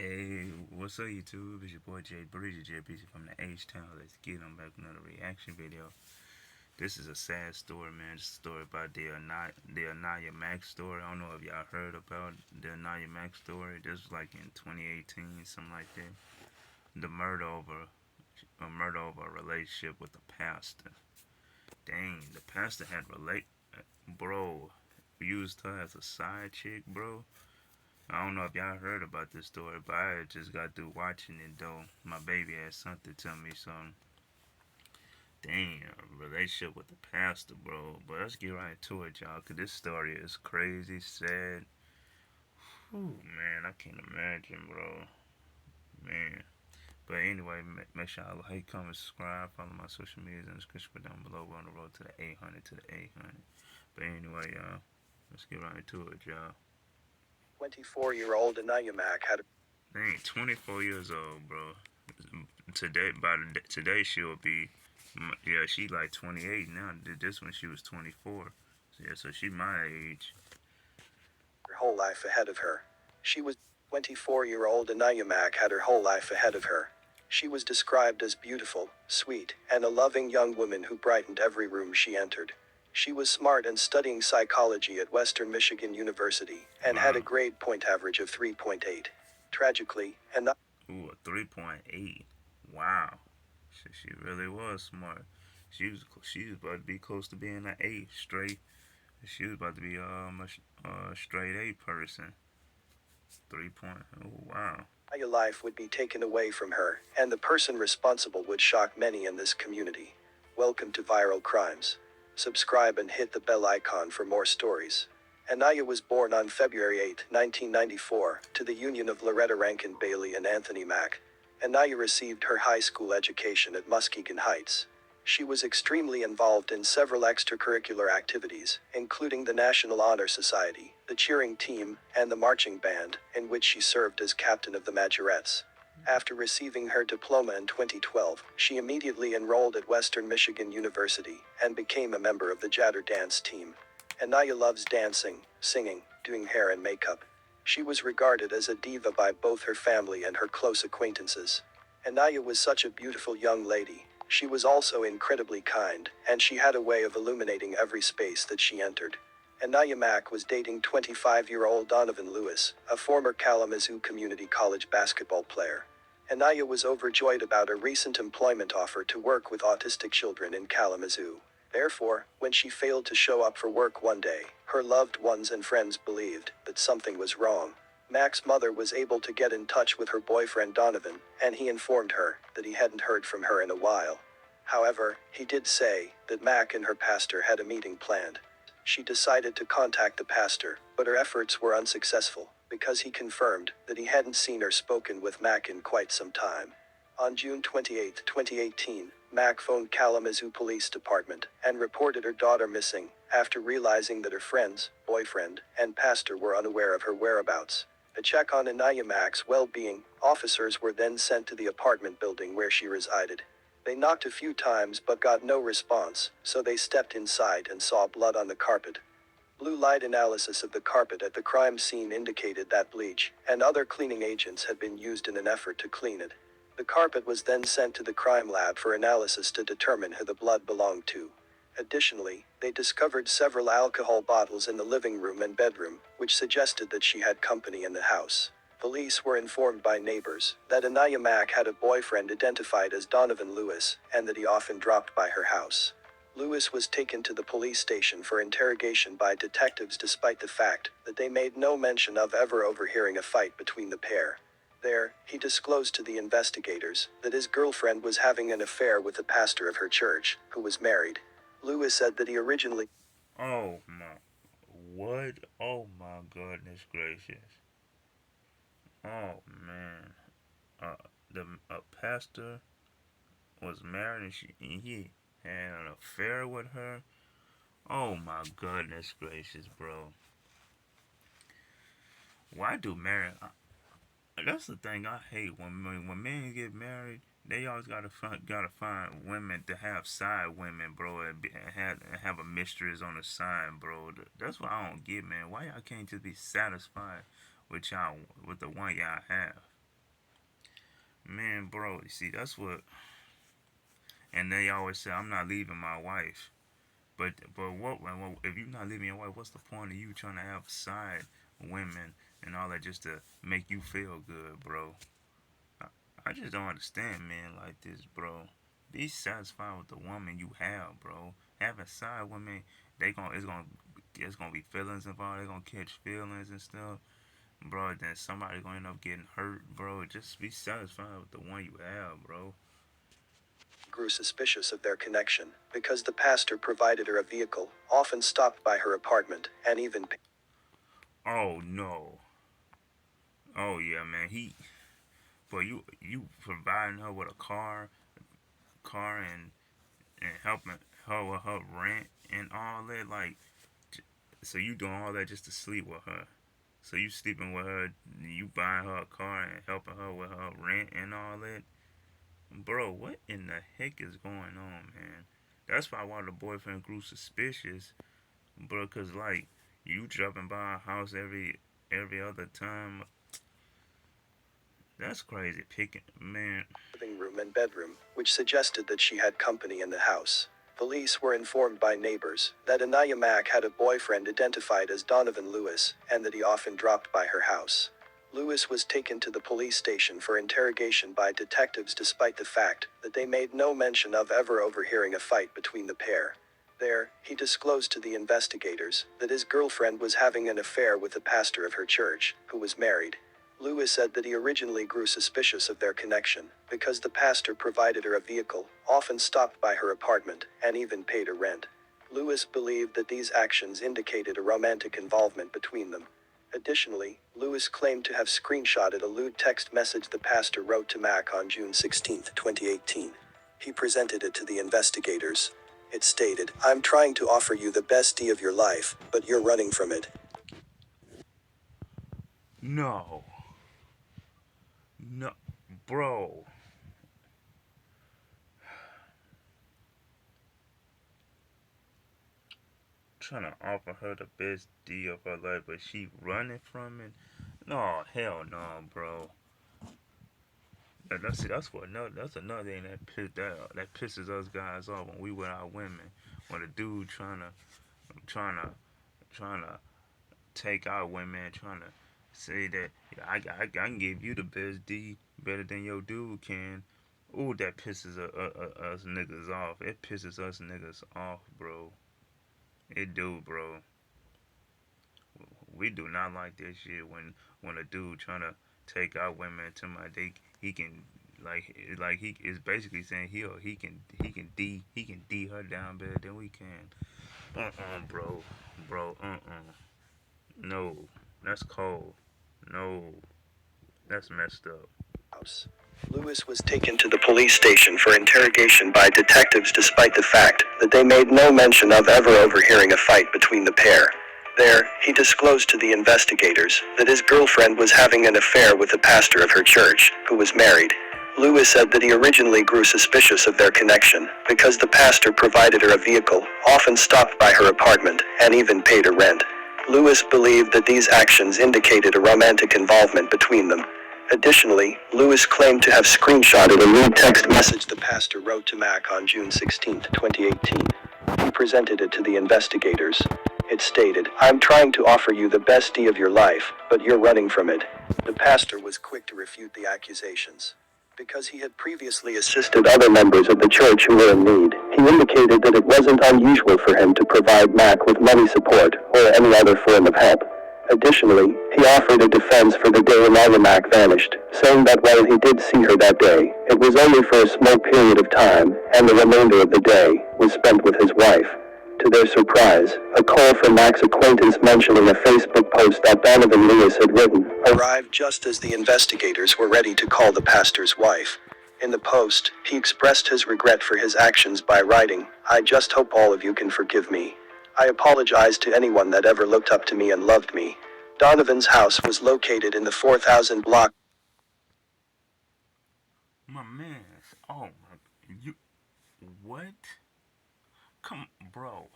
Hey, what's up YouTube? It's your boy Jay Breezy, JBC from the H-Town. Let's get on back with another reaction video. This is a sad story, man. It's a story about the Aniya Mack story. I don't know if y'all heard about the Aniya Mack story. This was like in 2018, something like that. The murder over a relationship with a pastor. Dang, the pastor had bro, used her as a side chick, bro. I don't know if y'all heard about this story, but I just got through watching it though. My baby had something to tell me, so damn, relationship with the pastor, bro. But let's get right to it, y'all, cause this story is crazy, sad. Whew, man, I can't imagine, bro. Man. But anyway, make sure y'all like, comment, subscribe, follow my social medias in the description down below. We're on the road to the 800 to the 800. But anyway, y'all, let's get right to it, y'all. 24-year-old Aniya Mack had Dang, 24 years old, bro. Today she'll be, yeah, she like 28 now. This one she was 24. So, yeah, so she my age. her whole life ahead of her. She was 24-year-old Aniya Mack had her whole life ahead of her. She was described as beautiful, sweet, and a loving young woman who brightened every room she entered. She was smart and studying psychology at Western Michigan University and had a Wow. grade point average of 3.8. Tragically, Aniya Ooh, a 3.8. Wow. She really was smart. She was about to be close to being an 8 straight. She was about to be a straight 8 person. 3 point. Oh wow. life would be taken away from her, and the person responsible would shock many in this community. Welcome to Viral Crimes. Subscribe and hit the bell icon for more stories. Aniya was born on February 8, 1994, to the union of Loretta Rankin Bailey and Anthony Mack. Aniya received her high school education at Muskegon Heights. She was extremely involved in several extracurricular activities, including the National Honor Society, the cheering team, and the marching band, in which she served as captain of the Majorettes. After receiving her diploma in 2012, she immediately enrolled at Western Michigan University and became a member of the Jadder dance team. Aniya loves dancing, singing, doing hair and makeup. She was regarded as a diva by both her family and her close acquaintances. Aniya was such a beautiful young lady. She was also incredibly kind, and she had a way of illuminating every space that she entered. Aniya Mack was dating 25-year-old Donovan Lewis, a former Kalamazoo Community College basketball player. Aniya was overjoyed about a recent employment offer to work with autistic children in Kalamazoo. Therefore, when she failed to show up for work one day, her loved ones and friends believed that something was wrong. Mack's mother was able to get in touch with her boyfriend Donovan, and he informed her that he hadn't heard from her in a while. However, he did say that Mack and her pastor had a meeting planned. She decided to contact the pastor, but her efforts were unsuccessful, because he confirmed that he hadn't seen or spoken with Mack in quite some time. On June 28, 2018, Mack phoned Kalamazoo Police Department and reported her daughter missing, after realizing that her friends, boyfriend, and pastor were unaware of her whereabouts. To check on Aniya Mack's well-being, officers were then sent to the apartment building where she resided. They knocked a few times but got no response, so they stepped inside and saw blood on the carpet. Blue light analysis of the carpet at the crime scene indicated that bleach and other cleaning agents had been used in an effort to clean it. The carpet was then sent to the crime lab for analysis to determine who the blood belonged to. Additionally, they discovered several alcohol bottles in the living room and bedroom, which suggested that she had company in the house. Police were informed by neighbors that Aniya Mack had a boyfriend identified as Donovan Lewis, and that he often dropped by her house. Lewis was taken to the police station for interrogation by detectives despite the fact that they made no mention of ever overhearing a fight between the pair. There, he disclosed to the investigators that his girlfriend was having an affair with the pastor of her church, who was married. Lewis said that he originally Oh my. What? Oh my goodness gracious. Oh man. Uh, the a pastor was married and he had an affair with her. Oh my goodness gracious, bro. Why do married? That's the thing I hate when men get married. They always gotta find women to have side women, bro, and have a mistress on the side, bro. That's what I don't get, man. Why y'all can't just be satisfied with the one y'all have? man, bro. You see, that's what. And they always say, "I'm not leaving my wife." But what if you're not leaving your wife? What's the point of you trying to have side women and all that just to make you feel good, bro? I, I just don't understand men like this, bro. Be satisfied with the woman you have, bro. Having side women, they gon' it's gonna be feelings involved. They gonna catch feelings and stuff, bro. Then somebody gonna end up getting hurt, bro. Just be satisfied with the one you have, bro. Grew suspicious of their connection because the pastor provided her a vehicle, often stopped by her apartment, and even Oh no. Oh yeah, man. But you providing her with a car and helping her with her rent and all that, like, so you doing all that just to sleep with her. So you sleeping with her, you buying her a car and helping her with her rent and all that. Bro, what in the heck is going on, man? That's why the boyfriend grew suspicious, bro. Cause like you dropping by a house every other time. That's crazy. Picking man. living room and bedroom, which suggested that she had company in the house. Police were informed by neighbors that Aniya Mack had a boyfriend identified as Donovan Lewis, and that he often dropped by her house. Lewis was taken to the police station for interrogation by detectives despite the fact that they made no mention of ever overhearing a fight between the pair. There, he disclosed to the investigators that his girlfriend was having an affair with the pastor of her church, who was married. Lewis said that he originally grew suspicious of their connection because the pastor provided her a vehicle, often stopped by her apartment, and even paid her rent. Lewis believed that these actions indicated a romantic involvement between them. Additionally, Lewis claimed to have screenshotted a lewd text message the pastor wrote to Mack on June 16, 2018. He presented it to the investigators. It stated, "I'm trying to offer you the best day of your life, but you're running from it." No, no, bro. Trying to offer her the best deal of her life, but she running from it. No, hell no, bro. That's what another that's another thing that pisses us guys off when we with our women. When a dude trying to trying to take our women, trying to say that I can give you the best D better than your dude can. Ooh, that pisses us niggas off. It pisses us niggas off, bro. It do, bro. We do not like that shit when a dude trying to take our women to my they he can like he is basically saying he can D her down better than we can. Bro, no, that's cold. No, that's messed up. House. Lewis was taken to the police station for interrogation by detectives despite the fact that they made no mention of ever overhearing a fight between the pair. There, he disclosed to the investigators that his girlfriend was having an affair with the pastor of her church, who was married. Lewis said that he originally grew suspicious of their connection because the pastor provided her a vehicle, often stopped by her apartment, and even paid her rent. Lewis believed that these actions indicated a romantic involvement between them. Additionally, Lewis claimed to have screenshotted a lewd text message the pastor wrote to Mack on June 16, 2018. He presented it to the investigators. It stated, "I'm trying to offer you the best day of your life, but you're running from it." The pastor was quick to refute the accusations. Because he had previously assisted other members of the church who were in need, he indicated that it wasn't unusual for him to provide Mack with money support or any other form of help. Additionally, he offered a defense for the day Aniya Mack vanished, saying that while he did see her that day, it was only for a small period of time, and the remainder of the day was spent with his wife. To their surprise, a call from Mack's acquaintance mentioning a Facebook post that Donovan Lewis had written arrived just as the investigators were ready to call the pastor's wife. In the post, he expressed his regret for his actions by writing, "I just hope all of you can forgive me. I apologize to anyone that ever looked up to me and loved me." Donovan's house was located in the 4000 block. My man, oh my, you what? Come, bro.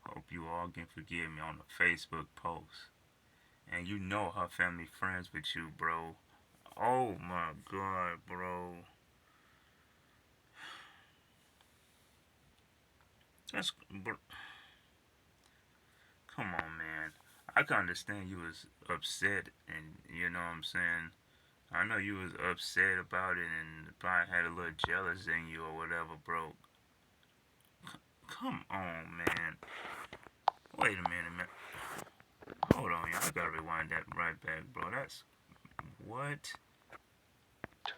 Hope you all can forgive me on the Facebook post. and you know her family friends with you, bro. Oh my god, bro. That's bro, come on, man. I can understand you was upset, and you know what I'm saying. I know you was upset about it, and probably had a little jealous in you or whatever, bro. Come on, man. Wait a minute, man. Hold on, y'all. I gotta rewind that right back, bro. That's what?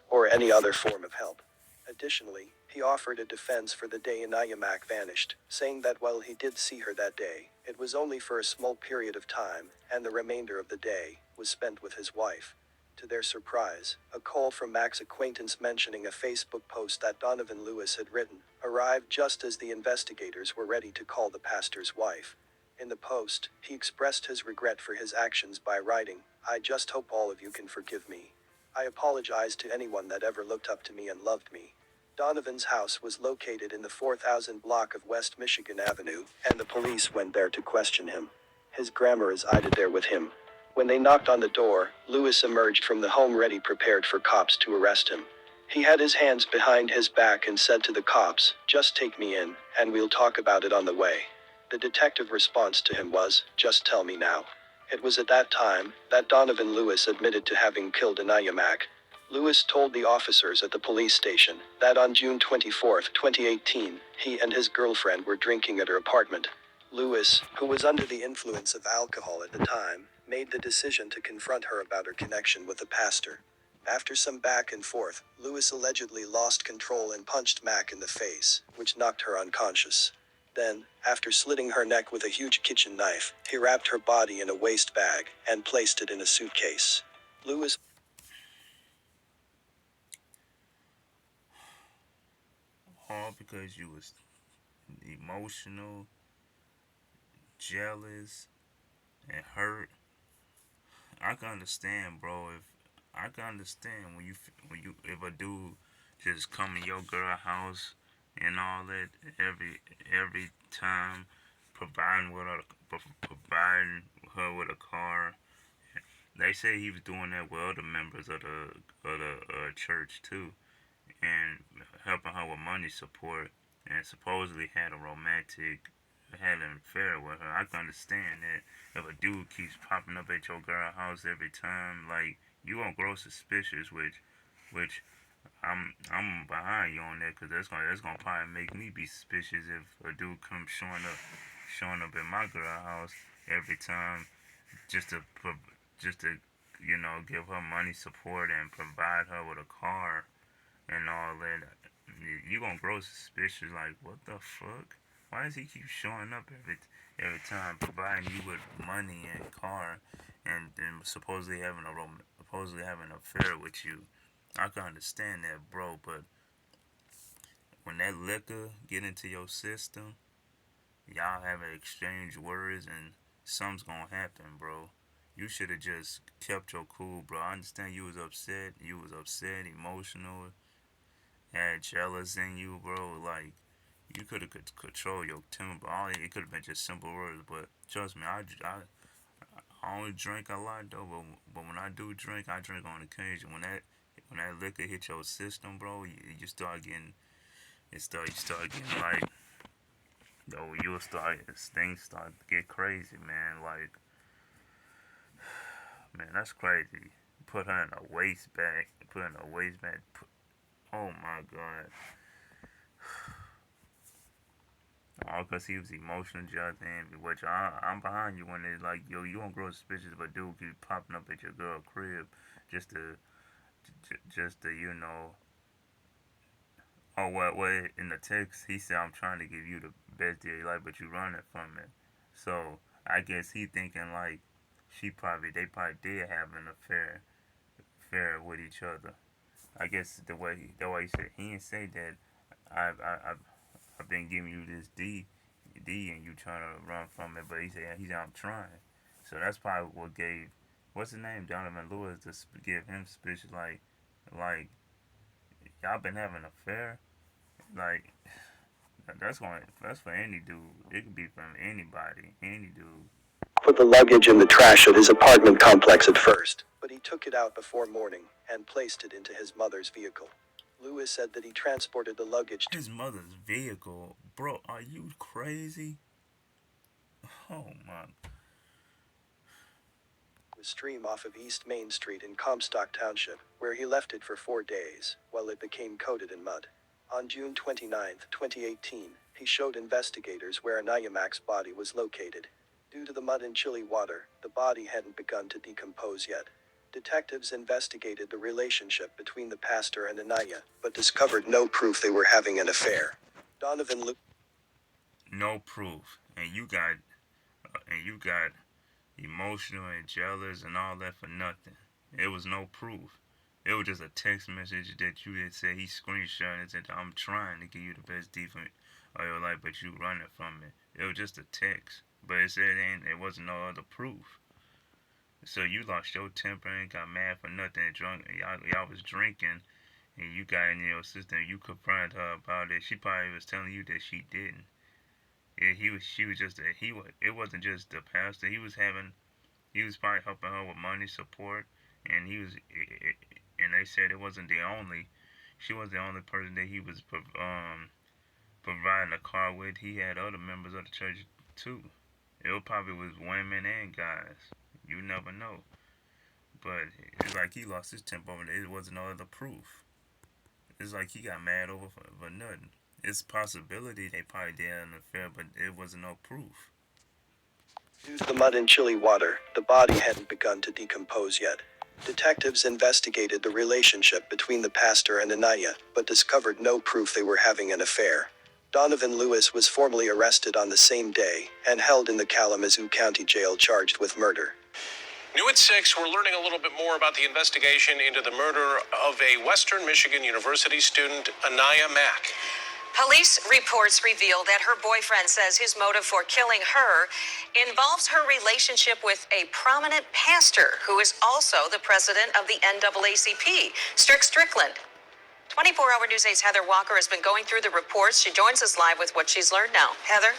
or any other form of help. Additionally, he offered a defense for the day Aniya Mack vanished, saying that while he did see her that day, it was only for a small period of time, and the remainder of the day was spent with his wife. To their surprise, a call from Mack's acquaintance mentioning a Facebook post that Donovan Lewis had written arrived just as the investigators were ready to call the pastor's wife. In the post, he expressed his regret for his actions by writing, "I just hope all of you can forgive me. I apologize to anyone that ever looked up to me and loved me." Donovan's house was located in the 4000 block of West Michigan Avenue, and the police went there to question him. His grandma resided there with him. When they knocked on the door, Lewis emerged from the home ready prepared for cops to arrest him. He had his hands behind his back and said to the cops, "Just take me in, and we'll talk about it on the way." The detective response to him was, "Just tell me now." It was at that time that Donovan Lewis admitted to having killed Aniya Mack. Lewis told the officers at the police station that on June 24, 2018, he and his girlfriend were drinking at her apartment. Lewis, who was under the influence of alcohol at the time, made the decision to confront her about her connection with the pastor. After some back and forth, Lewis allegedly lost control and punched Mack in the face, which knocked her unconscious. Then, after slitting her neck with a huge kitchen knife, he wrapped her body in a waste bag and placed it in a suitcase. Lewis All because you was emotional, jealous, and hurt. I can understand, bro. If I can understand when you if a dude just come in your girl house and all that every time, providing with her, providing her with a car. They say he was doing that with other members of the church too, and helping her with money support, and supposedly had an affair with her. I can understand that if a dude keeps popping up at your girl house every time, like you gonna grow suspicious, which I'm behind you on that, because that's gonna probably make me be suspicious if a dude comes showing up at my girl house every time just to just to give her money support and provide her with a car and all that. You gonna grow suspicious, like what the fuck? Why does he keep showing up every time, providing you with money and car, and supposedly having an affair with you? I can understand that, bro, but when that liquor get into your system, y'all have an exchange words, and something's gonna happen, bro. You should have just kept your cool, bro. I understand you was upset. You was upset, emotional, had jealous in you, bro. Like you could have control your temper. It could have been just simple words, but trust me, I only drink a lot though. But when I do drink, I drink on occasion. When that liquor hit your system, bro, you start getting you start getting like yo, you'll start things start to get crazy, man. Like man, that's crazy. Put her in a waste bag. Put her in a waste bag. Oh my god. All because he was emotional just then, which I'm behind you when it's like, yo, you don't grow suspicious of a dude keep popping up at your girl crib just to, just to, oh, what, in the text, he said, I'm trying to give you the best deal of your life, but you running from it. So, I guess he thinking like, they probably did have an affair with each other. I guess the way he said, he didn't say that I've been giving you this D, and you trying to run from it, but he's out trying. So that's probably what gave what's his name Donovan Lewis to give him suspicion. Like y'all been having an affair. Like that's for any dude. It could be from anybody, any dude. put the luggage in the trash at his apartment complex at first, but he took it out before morning and placed it into his mother's vehicle. Lewis said that he transported the luggage to His mother's vehicle? Bro, are you crazy? Oh my. a stream off of East Main Street in Comstock Township, where he left it for 4 days, while it became coated in mud. On June 29, 2018, he showed investigators where Aniya Mack's body was located. Due to the mud and chilly water, the body hadn't begun to decompose yet. Detectives investigated the relationship between the pastor and Aniya, but discovered no proof they were having an affair. Donovan Lu- No proof. And you got emotional and jealous and all that for nothing. It was no proof. It was just a text message that you had said he screenshot and said, I'm trying to give you the best defense of your life, but you running from it. It was just a text. But it said it wasn't no other proof. So you lost your temper and got mad for nothing and drunk. Y'all was drinking and you got in your system. You confronted her about it. She probably was telling you that she didn't. Yeah, she was just it wasn't just the pastor. He was probably helping her with money support, and and they said it wasn't the only, she was the only person that he was providing a car with. He had other members of the church too. It probably was women and guys. You never know. But it's like he lost his temper over it. It wasn't no other proof. It's like he got mad over for nothing. It's a possibility they probably did an affair, but it wasn't no proof. Due to the mud and chilly water, the body hadn't begun to decompose yet. Detectives investigated the relationship between the pastor and Aniya, but discovered no proof they were having an affair. Donovan Lewis was formally arrested on the same day and held in the Kalamazoo County Jail charged with murder. New at 6, we're learning a little bit more about the investigation into the murder of a Western Michigan University student, Aniya Mack. Police reports reveal that her boyfriend says his motive for killing her involves her relationship with a prominent pastor who is also the president of the NAACP, Strickland. 24-hour News 8's Heather Walker has been going through the reports. She joins us live with what she's learned now. Heather?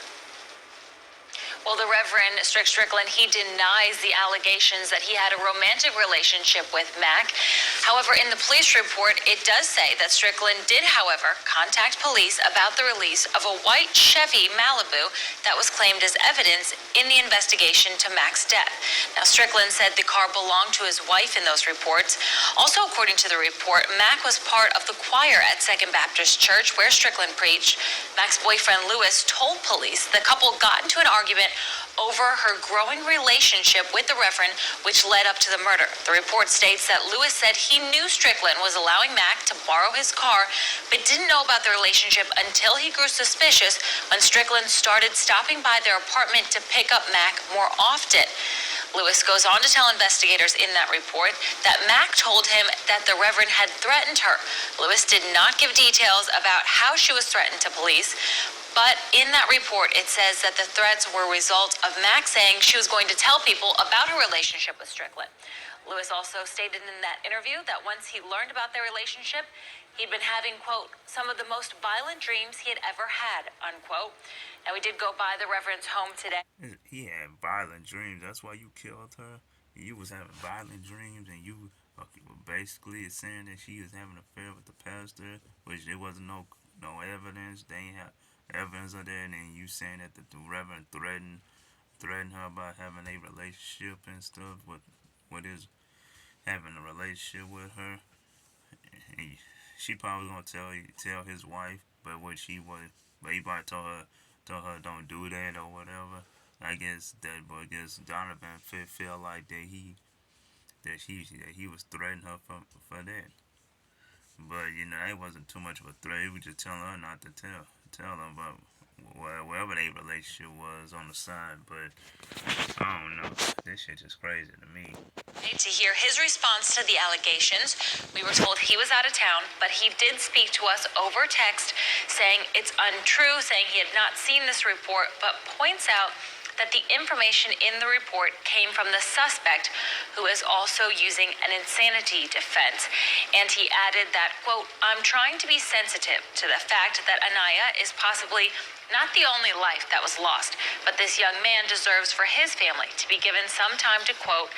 Well, the Reverend Strickland, he denies the allegations that he had a romantic relationship with Mack. However, in the police report, it does say that Strickland did, however, contact police about the release of a white Chevy Malibu that was claimed as evidence in the investigation to Mack's death. Now, Strickland said the car belonged to his wife in those reports. Also, according to the report, Mack was part of the choir at Second Baptist Church where Strickland preached. Mack's boyfriend, Lewis, told police the couple got into an argument over her growing relationship with the Reverend, which led up to the murder. The report states that Lewis said he knew Strickland was allowing Mack to borrow his car, but didn't know about the relationship until he grew suspicious when Strickland started stopping by their apartment to pick up Mack more often. Lewis goes on to tell investigators in that report that Mack told him that the Reverend had threatened her. Lewis did not give details about how she was threatened to police, but in that report, it says that the threats were a result of Mack saying she was going to tell people about her relationship with Strickland. Lewis also stated in that interview that once he learned about their relationship, he'd been having, quote, some of the most violent dreams he had ever had, unquote. Now, we did go by the Reverend's home today. He had violent dreams. That's why you killed her. You was having violent dreams, and you basically saying that she was having an affair with the pastor, which there wasn't no evidence. They ain't have evidence of that, and then you saying that the Reverend threatened her about having a relationship and stuff with his having a relationship with her. She probably gonna tell his wife, but he probably told her don't do that or whatever. I guess Donovan feel like that he was threatening her for that. But it wasn't too much of a threat. He was just telling her not to tell them about wherever their relationship was on the side. But I don't know. This shit just crazy to me. To hear his response to the allegations, we were told he was out of town, but he did speak to us over text saying it's untrue, saying he had not seen this report, but points out that the information in the report came from the suspect, who is also using an insanity defense. And he added that, quote, "I'm trying to be sensitive to the fact that Aniya is possibly not the only life that was lost, but this young man deserves for his family to be given some time to quote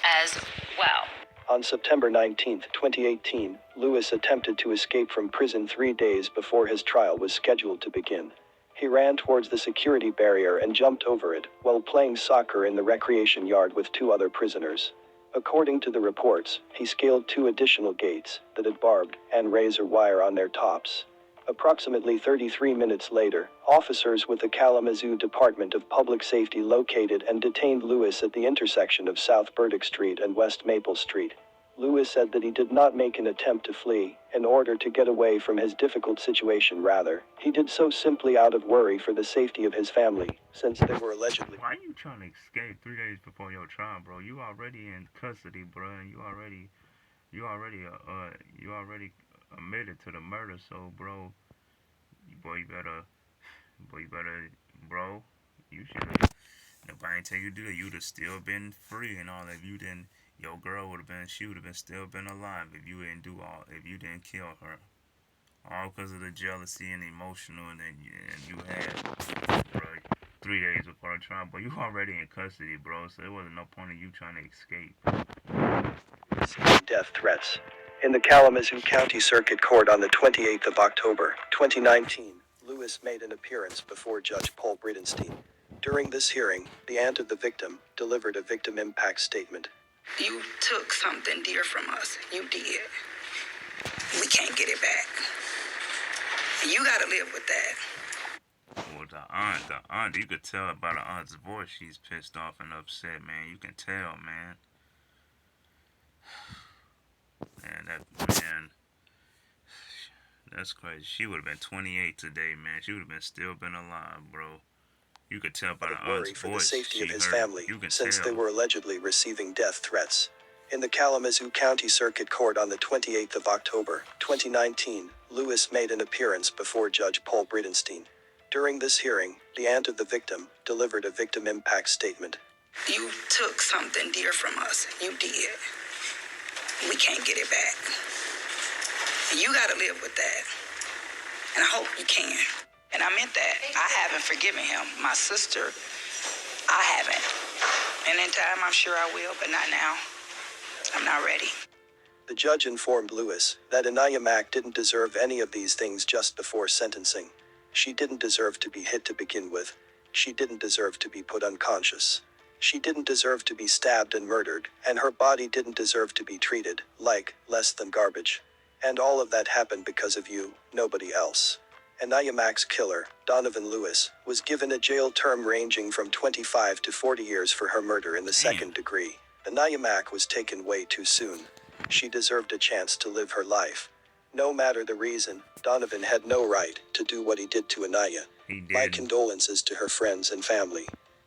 as well." On September 19, 2018, Lewis attempted to escape from prison 3 days before his trial was scheduled to begin. He ran towards the security barrier and jumped over it while playing soccer in the recreation yard with 2 other prisoners. According to the reports, he scaled 2 additional gates that had barbed and razor wire on their tops. Approximately 33 minutes later, officers with the Kalamazoo Department of Public Safety located and detained Lewis at the intersection of South Burdick Street and West Maple Street. Lewis said that he did not make an attempt to flee in order to get away from his difficult situation. Rather, he did so simply out of worry for the safety of his family, since they were allegedly... Why are you trying to escape 3 days before your trial, bro? You already in custody, bro, and you already admitted to the murder. So, bro, boy, bro, you should have. Nobody ain't tell you to do that. You'd have still been free and all. If you didn't, your girl would have been. She would have been still been alive if you didn't do all. If you didn't kill her, all because of the jealousy and emotional, and then you had, bro, 3 days before the trial. But you already in custody, bro. So there wasn't no point in you trying to escape. Death threats. In the Kalamazoo County Circuit Court on the 28th of October, 2019, Lewis made an appearance before Judge Paul Bridenstine. During this hearing, the aunt of the victim delivered a victim impact statement. "You took something dear from us. You did. We can't get it back. You gotta live with that." Well, the aunt, you could tell by the aunt's voice she's pissed off and upset, man. You can tell, man. Man, that's crazy. She would have been 28 today, man. She would have still been alive, bro. You could tell by the aunt's For the voice. safety of his hurt. family, You can since tell. they were allegedly receiving death threats. In the Kalamazoo County Circuit Court on the 28th of October, 2019, Lewis made an appearance before Judge Paul Bridenstine. During this hearing, the aunt of the victim delivered a victim impact statement. "You took something dear from us. You did. We can't get it back. You gotta live with that. And I hope you can." And I meant that. I haven't forgiven him. My sister, I haven't. And in time, I'm sure I will, but not now. I'm not ready. The judge informed Lewis that Aniya Mack didn't deserve any of these things just before sentencing. She didn't deserve to be hit to begin with. She didn't deserve to be put unconscious. She didn't deserve to be stabbed and murdered, and her body didn't deserve to be treated like less than garbage. And all of that happened because of you, nobody else. Aniya Mack's killer, Donovan Lewis, was given a jail term ranging from 25 to 40 years for her murder in the second degree. Aniya Mack was taken way too soon. She deserved a chance to live her life. No matter the reason, Donovan had no right to do what he did to Aniya. My condolences to her friends and family.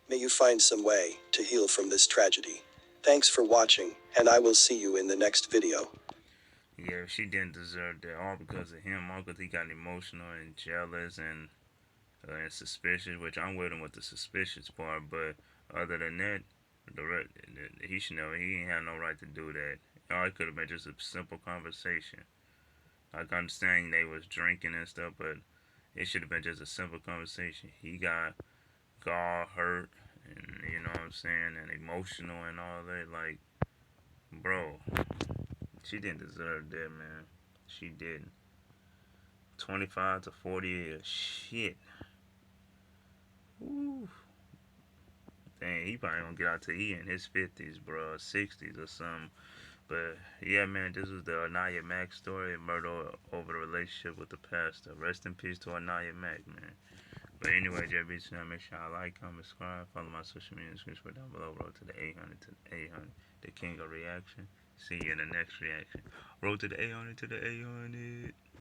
May you find some way to heal from this tragedy. Thanks for watching, and I will see you in the next video. Yeah, she didn't deserve that, all because of him, all because he got emotional and jealous and suspicious, which I'm with him with the suspicious part, but other than that, he should know he ain't had no right to do that. All it could have been just a simple conversation. Like, I understand they was drinking and stuff, but it should have been just a simple conversation. He got all hurt, and you know what I'm saying, and emotional and all that. Like, bro, she didn't deserve that, man. She didn't. 25 to 40 years. Shit. Ooh. Dang, he probably gonna get out till he in his 50s, bro, 60s or something. But yeah, man, this was the Aniya Mack story, murder over the relationship with the pastor. Rest in peace to Aniya Mack, man. But anyway, JB, make sure I like, comment, subscribe, follow my social media description down below. Road to the 800 to the 800, the king of reaction. See you in the next reaction. Road to the 800 to the 800.